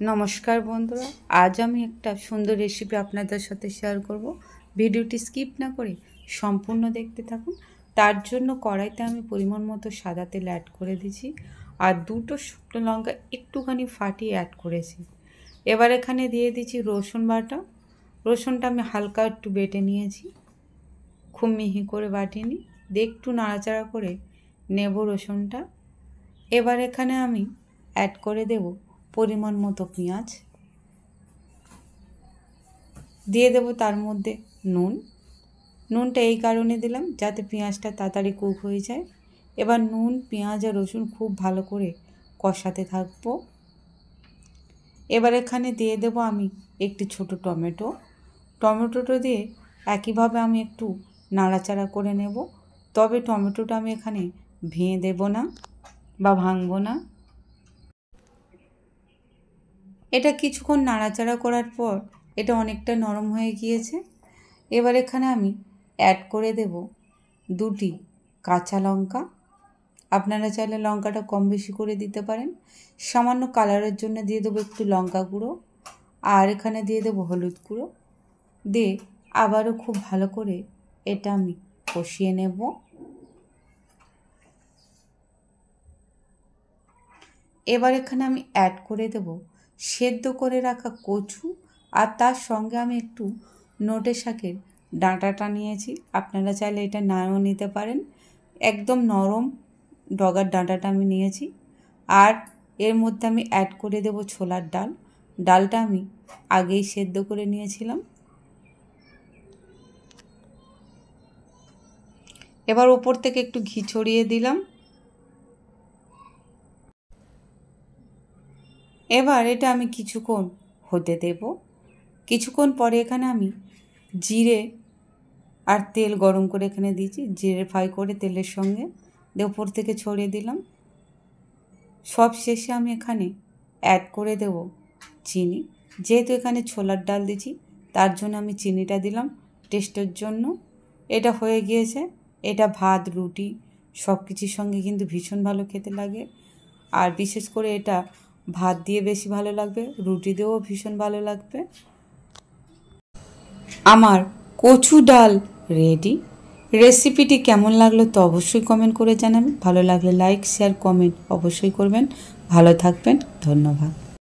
নমস্কার বন্ধুরা, আজ আমি একটা সুন্দর রেসিপি আপনাদের সাথে শেয়ার করব। ভিডিওটি স্কিপ না করে সম্পূর্ণ দেখতে থাকুন। তার জন্য কড়াইতে আমি পরিমাণ মতো সাদা তেল অ্যাড করে দিয়েছি আর দুটো শুকনো লঙ্কা একটুখানি ফাটিয়ে অ্যাড করেছি। এবার এখানে দিয়ে দিচ্ছি রসুন বাটা। রসুনটা আমি হালকা একটু বেটে নিয়েছি, খুব মিহি করে বাটিনি, দিয়ে একটু নাড়াচাড়া করে নেব রসুনটা। এবার এখানে আমি অ্যাড করে দেব পরিমাণ মতো পেঁয়াজ, দিয়ে দেব তার মধ্যে নুনটা এই কারণে দিলাম যাতে পেঁয়াজটা তাড়াতাড়ি কুক হয়ে যায়। এবার নুন, পেঁয়াজ আর রসুন খুব ভালো করে কষাতে থাকবো। এবার এখানে দিয়ে দেব আমি একটি ছোট টমেটোটা দিয়ে একইভাবে আমি একটু নাড়াচাড়া করে নেব। তবে টমেটোটা আমি এখানে ভেঙে দেব না বা ভাঙবো না। এটা কিছুক্ষণ নাড়াচাড়া করার পর এটা অনেকটা নরম হয়ে গিয়েছে। এবার এখানে আমি অ্যাড করে দেব দুটি কাঁচা লঙ্কা। আপনারা চাইলে লঙ্কাটা কম বেশি করে দিতে পারেন। সামান্য কালারের জন্য দিয়ে দেবো একটু লঙ্কা গুঁড়ো, আর এখানে দিয়ে দেবো হলুদ গুঁড়ো। দিয়ে আবারও খুব ভালো করে এটা আমি কষিয়ে নেব। এবার এখানে আমি অ্যাড করে দেব সেদ্ধ করে রাখা কচু, আর তার সঙ্গে আমি একটু নোটে শাকের ডাঁটাটা নিয়েছি। আপনারা চাইলে এটা নাও নিতে পারেন। একদম নরম ডগার ডাঁটাটা আমি নিয়েছি। আর এর মধ্যে আমি অ্যাড করে দেব ছোলার ডালটা আমি আগেই সেদ্ধ করে নিয়েছিলাম। এবার ওপর থেকে একটু ঘি ছড়িয়ে দিলাম। এবার এটা আমি কিছুক্ষণ হতে দেব। কিছুক্ষণ পরে এখানে আমি জিরে আর তেল গরম করে এখানে দিয়েছি, জিরে ফ্রাই করে তেলের সঙ্গে দিয়ে ওপর থেকে ছড়িয়ে দিলাম। সব শেষে আমি এখানে অ্যাড করে দেব চিনি। যেহেতু এখানে ছোলার ডাল দিয়েছি তার জন্য আমি চিনিটা দিলাম টেস্টের জন্য। এটা হয়ে গিয়েছে। এটা ভাত, রুটি সব কিছুর সঙ্গে কিন্তু ভীষণ ভালো খেতে লাগে। আর বিশেষ করে এটা ভাত দিয়ে বেশি ভালো লাগবে, রুটি দিয়েও ভীষণ ভালো লাগবে। আমার কচু ডাল রেডি। রেসিপিটি কেমন লাগলো তো অবশ্যই কমেন্ট করে জানাবেন। ভালো লাগলে লাইক, শেয়ার, কমেন্ট অবশ্যই করবেন। ভালো থাকবেন। ধন্যবাদ।